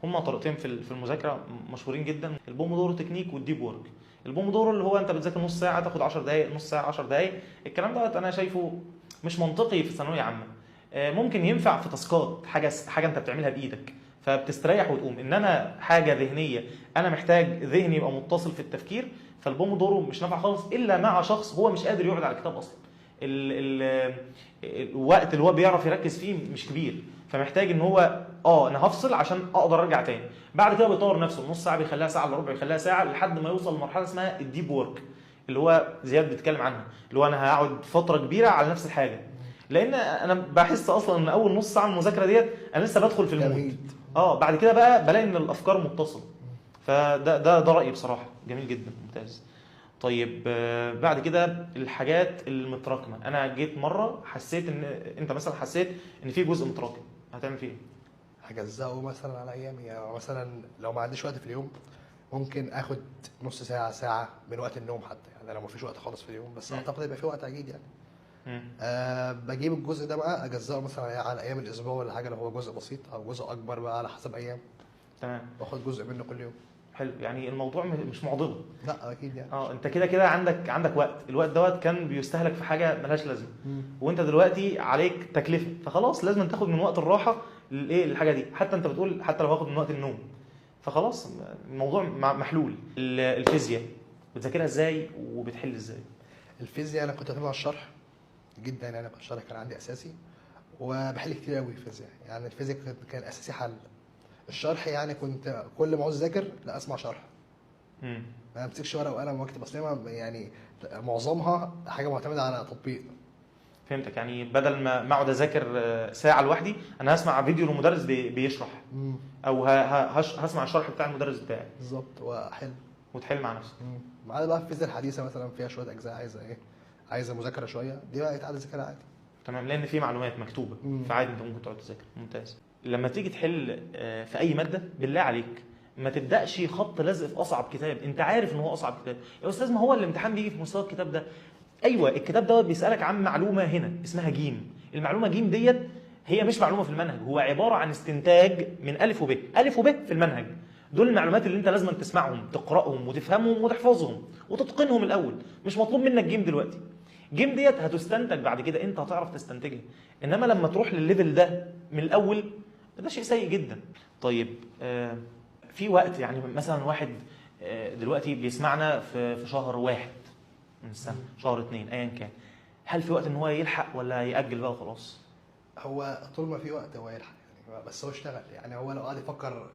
هما طريقتين في المذاكره مشهورين جدا، البومودورو تكنيك والديب وورك. البومودورو اللي هو انت بتذاكر نص ساعه تاخد 10 دقائق، نص ساعه 10 دقائق. الكلام دوت انا شايفه مش منطقي في ثانويه عامه. ممكن ينفع في تاسكات، حاجه انت بتعملها بايدك فبتستريح وتقوم، انما حاجه ذهنيه انا محتاج ذهني يبقى متصل في التفكير، فالبومودورو مش نافع خالص الا مع شخص هو مش قادر يقعد على الكتاب اصلا. الوقت اللي هو بيعرف يركز فيه مش كبير، فمحتاج ان هو انا هفصل عشان اقدر ارجع تاني. بعد كده بيطور نفسه، نص ساعه بيخليها ساعه الا ربع، بيخليها ساعه، لحد ما يوصل لمرحله اسمها الديب وورك، اللي هو زياد بيتكلم عنها، اللي هو انا هقعد فتره كبيره على نفس الحاجه. لان انا بحس اصلا ان اول نص ساعه من المذاكره ديت انا لسه بدخل في المود. بعد كده بقى بلاقي ان الافكار متصله. فده رايي بصراحه. جميل جدا، ممتاز. طيب بعد كده الحاجات المتراكمه، انا جيت مره حسيت ان انت مثلا حسيت ان في جزء متراكم، هتعمل فيه ايه؟ هجزأه مثلا على ايام، يعني مثلا لو ما عنديش وقت في اليوم ممكن اخد نص ساعه ساعه من وقت النوم حتى، يعني لو ما فيش وقت خالص في اليوم، بس اعتقد يبقى في وقت اكيد يعني. بجيب الجزء ده بقى اجزأه مثلا على ايام الاسبوع ولا حاجه، لو هو جزء بسيط او جزء اكبر بقى على حسب ايام. تمام. واخد جزء منه كل يوم. حلو، يعني الموضوع مش معضله. لا اكيد يعني. انت كده عندك وقت، الوقت دوت كان بيستهلك في حاجه ملهاش لازمه، وانت دلوقتي عليك تكلفه، فخلاص لازم تاخد من وقت الراحه للحاجه دي. حتى انت بتقول حتى لو هاخد من وقت النوم، فخلاص الموضوع محلول. الفيزياء بتذاكرها ازاي وبتحل ازاي؟ الفيزياء انا كنت بتابع الشرح جدا، يعني الشرح كان عندي اساسي، وبحل كتير قوي الفيزياء. يعني الفيزياء كان اساسي حل. الشرح يعني كنت كل ما عاوز اذاكر لا اسمع شرح، ما امسكش ورقه وقلم واكتب، اصل يعني معظمها حاجه معتمده على تطبيق. فهمتك، يعني بدل ما اقعد اذاكر ساعه لوحدي، انا هسمع فيديو للمدرس بيشرح، او هسمع الشرح بتاع المدرس بتاعي بالظبط واحل. وتحل مع نفسك. ما عدا بقى في الفيزياء الحديثه مثلا فيها شويه اجزاء عايزه عايزه مذاكره شويه، دي بقى يتعاد ذاكرها عادي. تمام، لان في معلومات مكتوبه فعادي انت ممكن تقعد تذاكر. ممتاز. لما تيجي تحل في اي ماده، بالله عليك ما تبداش خط لازق في اصعب كتاب انت عارف ان هو اصعب كتاب. يا استاذ ما هو الامتحان بيجي في مستوى الكتاب ده. ايوه، الكتاب دوت بيسالك عن معلومه هنا اسمها جيم. المعلومه جيم ديت هي مش معلومه في المنهج، هو عباره عن استنتاج من الف وب، الف وب في المنهج. دول المعلومات اللي انت لازم تسمعهم، تقراهم وتفهمهم وتحفظهم وتتقنهم الاول. مش مطلوب منك جيم دلوقتي. جيم ديت هتستنتج بعد كده، انت هتعرف تستنتجها. انما لما تروح للليفل ده من الاول، ده شيء سيء جدا. طيب في وقت، يعني مثلا واحد دلوقتي بيسمعنا في شهر واحد من السنه، شهر 2 ايا كان، هل في وقت ان هو يلحق ولا يأجل بقى وخلاص؟ هو طول ما في وقت هو يلحق يعني، بس هو اشتغل. يعني هو لو قعد يفكر